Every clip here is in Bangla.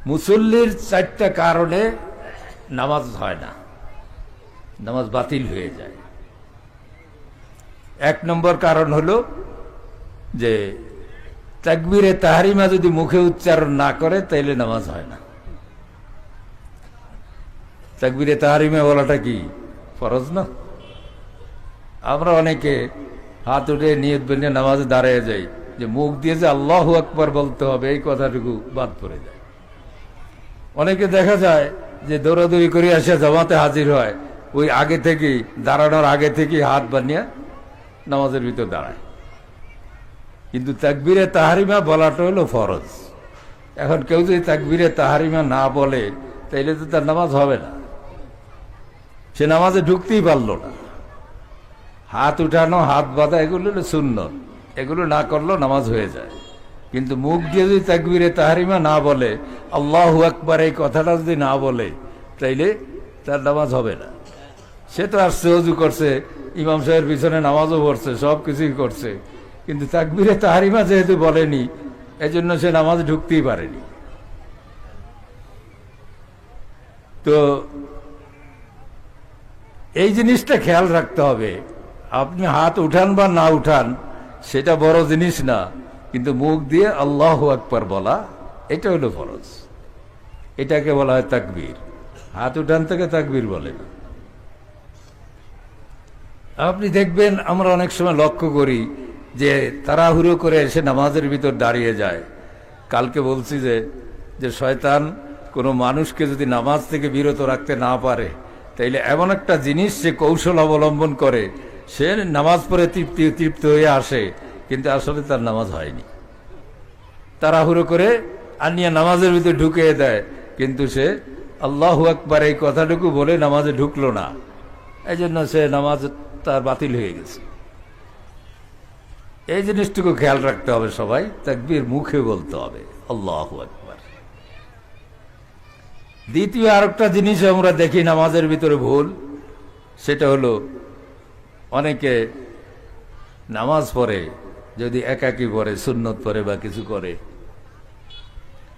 মুসল্লির 4টা কারণে নামাজ হয় না, নামাজ বাতিল হয়ে যায়। 1 নম্বর কারণ হলো যে তাকবীরে তাহরিমা যদি মুখে উচ্চারণ না করে তাইলে নামাজ হয় না। তাকবীরে তাহরিমা বলাটা কি ফরজ না? আমরা অনেকে হাত উঠে নিয়ত বেঁধে নামাজে দাঁড়িয়ে যাই, যে মুখ দিয়ে যে আল্লাহু আকবার বলতে হবে এই কথাটুকু বাদ পড়ে যায়। অনেকে দেখা যায় যে দৌড়াদৌড়ি করে আসে জামাতে হাজির হয়, ওই আগে থেকেই দাঁড়ানোর আগে থেকেই হাত বানিয়ে নামাজের ভিতর দাঁড়ায়। কিন্তু তাকবীরে তাহরিমা বলাটা হলো ফরজ। এখন কেউ যদি তাকবীরে তাহরিমা না বলে তাইলে তো তার নামাজ হবে না, সে নামাজে ঢুকতেই পারল না। হাত উঠানো, হাত বাঁধা এগুলো হলো সুন্নত, এগুলো না করলেও নামাজ হয়ে যায়। কিন্তু মুখ দিয়ে যদি তাকবীরে তাহরিমা না বলে, আল্লাহু আকবার এই কথাটা যদি না বলে, তাইলে তার নামাজ হবে না। সে তো আসছে, ওযু করছে, ইমাম সাহেবের পিছনে নামাজও পড়ছে, সব কিছুই করছে, কিন্তু তাকবীরে তাহরিমা যেহেতু বলেনি, এজন্য সে নামাজ ঢুকতেই পারেনি। তো এই জিনিসটা খেয়াল রাখতে হবে। আপনি হাত উঠান বা না উঠান সেটা বড় জিনিস না, কিন্তু মুখ দিয়ে আল্লাহু আকবার বলা এটা হলো ফরজ। এটাকে বলা হয় তাকবীর। হাত উঠান থেকে তাকবীর বলে না। আপনি দেখবেন আমরা অনেক সময় লক্ষ্য করি যে তাড়াহুড়ো করে এসে নামাজের ভিতর দাঁড়িয়ে যায়। কালকে বলছি যে শয়তান কোনো মানুষকে যদি নামাজ থেকে বিরত রাখতে না পারে, তাইলে এমন একটা জিনিস সে কৌশল অবলম্বন করে, সে নামাজ পড়ে তৃপ্ত হয়ে আসে, কিন্তু আসলে তার নামাজ হয়নি। তাড়াহুড়ো করে আনিয়া নামাজের ভিতরে ঢুকিয়ে দেয়, কিন্তু সে আল্লাহু আকবার এই কথাটুকু বলে নামাজে ঢুকলো না, এই জন্য সে নামাজ তার বাতিল হয়ে গেছে। এই জিনিসটুকু খেয়াল রাখতে হবে সবাই। তাকবীর মুখে বলতে হবে, আল্লাহু আকবার। দ্বিতীয় আরেকটা জিনিস আমরা দেখি নামাজের ভিতরে ভুল, সেটা হলো অনেকে নামাজ পড়ে, যদি একাকী পড়ে, সুন্নত পড়ে বা কিছু করে,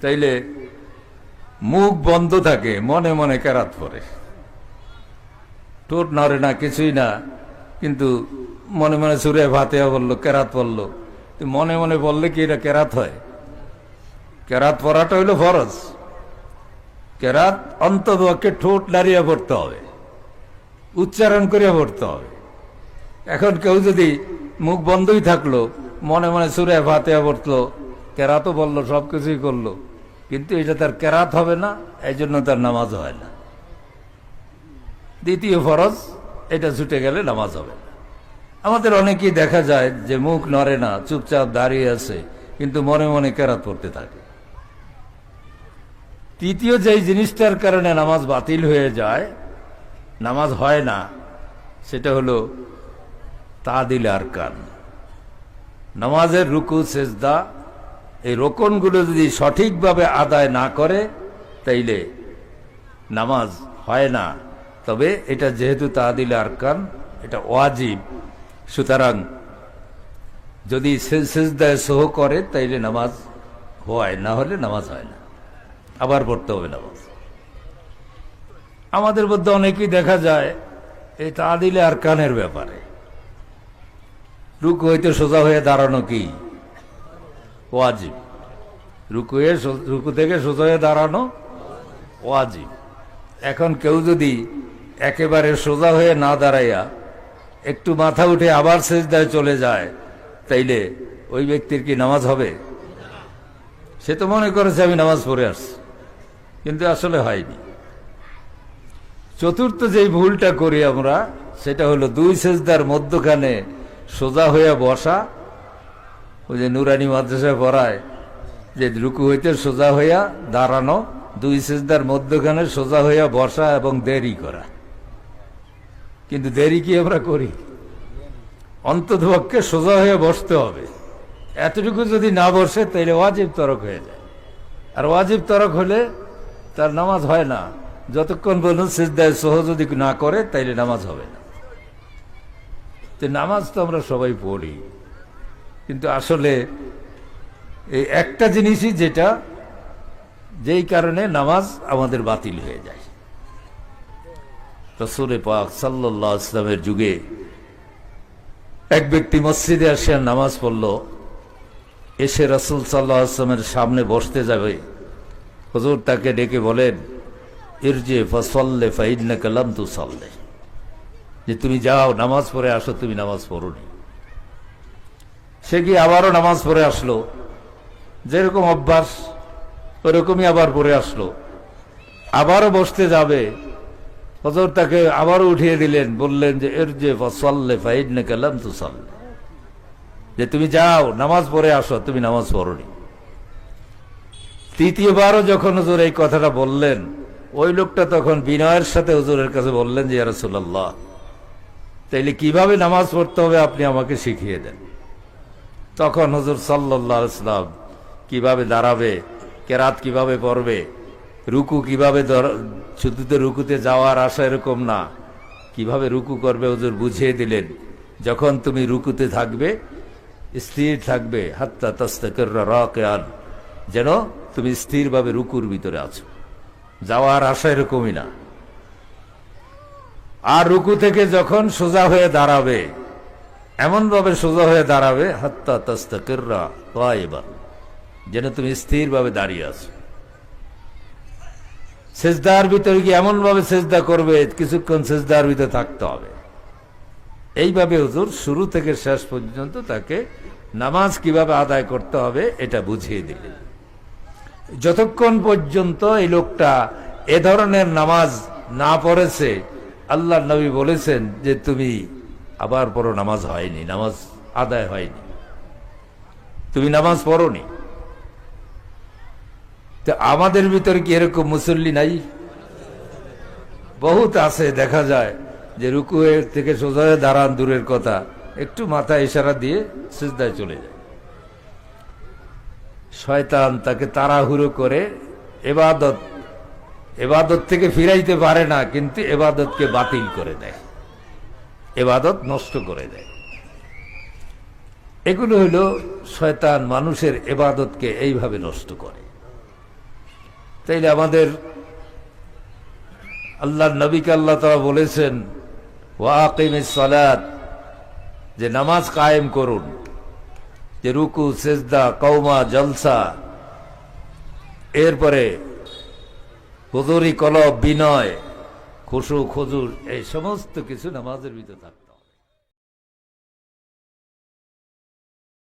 তাইলে মুখ বন্ধ থাকে, মনে মনে কেরাত পড়ে, ঠোঁট নড়ে না, কিছুই না, কিন্তু মনে মনে সূরা ফাতিহা বললো, কেরাত পড়লো। মনে মনে বললে কি এটা কেরাত হয়? কেরাত পড়াটা হইল ফরজ। কেরাত অন্ততপক্ষে ঠোঁট নাড়িয়ে পড়তে হবে, উচ্চারণ করিয়া পড়তে হবে। এখন কেউ যদি মুখ বন্ধই থাকলো, মনে মনে সূরা ফাতিহা পড়লো, কেরাতও বললো, সবকিছুই করলো, কিন্তু এটা তার কেরাত হবে না, এই জন্য তার নামাজ হয় না। দ্বিতীয় ফরজ এটা ছুটে গেলে নামাজ হবে না। আমাদের অনেকেই দেখা যায় যে মুখ নড়ে না, চুপচাপ দাঁড়িয়ে আছে, কিন্তু মনে মনে কেরাত পড়তে থাকে। তৃতীয় যেই জিনিসটার কারণে নামাজ বাতিল হয়ে যায়, নামাজ হয় না, সেটা হলো তাদিল আরকান। নামাজের রুকু সেজদা, এই রোকনগুলো যদি সঠিকভাবে আদায় না করে তাইলে নামাজ হয় না। তবে এটা যেহেতু তাদিল আরকান, এটা ওয়াজিব, সুতরাং যদি সেজদায় সহ করে তাইলে নামাজ হয়, না হলে নামাজ হয় না, আবার পড়তে হবে নামাজ। আমাদের মধ্যে অনেকেই দেখা যায় এই তাদিলে আরকানের ব্যাপারে, রুকু হইতে সোজা হয়ে দাঁড়ানো কি ওয়াজিব, রুকু থেকে সোজা হয়ে দাঁড়ানো ওয়াজিব। এখন কেউ যদি একেবারে সোজা হয়ে না দাঁড়াইয়া একটু মাথা উঠে আবার সেজদায় চলে যায়, তাইলে ওই ব্যক্তির কি নামাজ হবে? সে তো মনে করেছে আমি নামাজ পড়ে আসছি, কিন্তু আসলে হয়নি। চতুর্থ যেই ভুলটা করি আমরা, সেটা হলো 2 সেজদার মধ্যখানে সোজা হয়ে বসা। ওই যে নুরানি মাদ্রাসায় পড়ায় যে রুকু হইতে সোজা হইয়া দাঁড়ানো, 2 সেজদার মধ্যখানে সোজা হইয়া বসা এবং দেরি করা। কিন্তু দেরি কি আমরা করি? অন্ততপক্ষে সোজা হয়ে বসতে হবে। এতটুকু যদি না বসে তাইলে ওয়াজিব তরক হয়ে যায়, আর ওয়াজিব তরক হলে তার নামাজ হয় না। যতক্ষণ পর্যন্ত সিজদায় সহ যদি না করে তাইলে নামাজ হবে না। তো নামাজ তো আমরা সবাই পড়ি, কিন্তু আসলে এই একটা জিনিসই যেটা যেই কারণে নামাজ আমাদের বাতিল হয়ে যায়। রাসূল পাক সাল্লাল্লাহু আলাইহি ওয়াসাল্লামের যুগে এক ব্যক্তি মসজিদে আসে নামাজ পড়ল, এসে রাসূল সাল্লাল্লাহু আলাইহি ওয়াসাল্লামের সামনে বসতে যাবে, হুজুর তাকে ডেকে বলেন, ইরজি ফাসাল্লি ফাইন্নাকা লাম তুসাল্লি, যে তুমি যাও নামাজ পড়ে আসো, তুমি নামাজ পড়োনি। সে কি আবারও নামাজ পড়ে আসলো, যেরকম অভ্যাস ওরকমই আবার পড়ে আসলো। আবারও বসতে যাবে, হুজুর তাকে আবারও উঠিয়ে দিলেন, বললেন যে ইরজি ফাসাল্লি ফাইন্নাকা লাম তুসাল্লি, যে তুমি যাও নামাজ পড়ে আসো, তুমি নামাজ পড়োনি। তৃতীয়বারও যখন হুজুর এই কথাটা বললেন, ওই লোকটা তখন বিনয়ের সাথে হুজুরের কাছে বললেন যে ইয়া রাসূলুল্লাহ, তাইলে কিভাবে নামাজ পড়তে হবে আপনি আমাকে শিখিয়ে দেন। তখন হুজুর সাল্লাল্লাহু আলাইহি ওয়াসাল্লাম কিভাবে দাঁড়াবে, কেরাত কিভাবে পড়বে, রুকু কিভাবে, শুধু তো রুকুতে যাওয়ার আশা এরকম না, কিভাবে রুকু করবে হুজুর বুঝিয়ে দিলেন। যখন তুমি রুকুতে থাকবে স্থির থাকবে, হাত্তা তাস্তাকিররা রাকিআন, যেন তুমি স্থিরভাবে রুকুর ভিতরে আছো, যাওয়ার আশা এরকমই না। আর রুকু থেকে যখন সোজা হয়ে দাঁড়াবে, এমন ভাবে সোজা হয়ে দাঁড়াবে, হাত্তা তাস্তাকিররা কায়িবান, যেন তুমি স্থিরভাবে দাঁড়িয়ে আছো। সেজদার ভিতরে কি এমন ভাবে সেজদা করবে, কিছুক্ষণ সেজদার ভিতরে থাকতে হবে। এইভাবে হুজুর শুরু থেকে শেষ পর্যন্ত তাকে নামাজ কিভাবে আদায় করতে হবে এটা বুঝিয়ে দিলেন। যতক্ষণ পর্যন্ত এই লোকটা এ ধরনের নামাজ না পড়েছে, আল্লাহর নবী বলেছেন যে তুমি আবার পড়ো, নামাজ হয়নি, নামাজ আদায় হয়নি, তুমি নামাজ পড়োনি। তো আমাদের ভিতরে কি এরকম মুসল্লি নাই? বহুত আছে, দেখা যায় যে রুকু থেকে সোজা হয়ে দাঁড়ান দূরের কথা, একটু মাথা ইশারা দিয়ে সিজদায় চলে যায়। শয়তান তাকে তাড়াহুড়ো করে এবাদত থেকে ফিরাইতে পারে না, কিন্তু এবাদতকে বাতিল করে দেয়, এবাদত নষ্ট করে দেয়। এগুলো হলো শয়তান মানুষের এবাদতকে এইভাবে নষ্ট করে। তাইলে আমাদের আল্লাহর নবীকে আল্লাহ তাআলা বলেছেন ওয়া আকিমিস সালাত, যে নামাজ কায়েম করুন, যে রুকু সেজদা কওমা জলসা, এরপরে হুজুরি কলব বিনয় খুশু খুজুর, এই সমস্ত কিছু নামাজের ভিতরে থাকবে।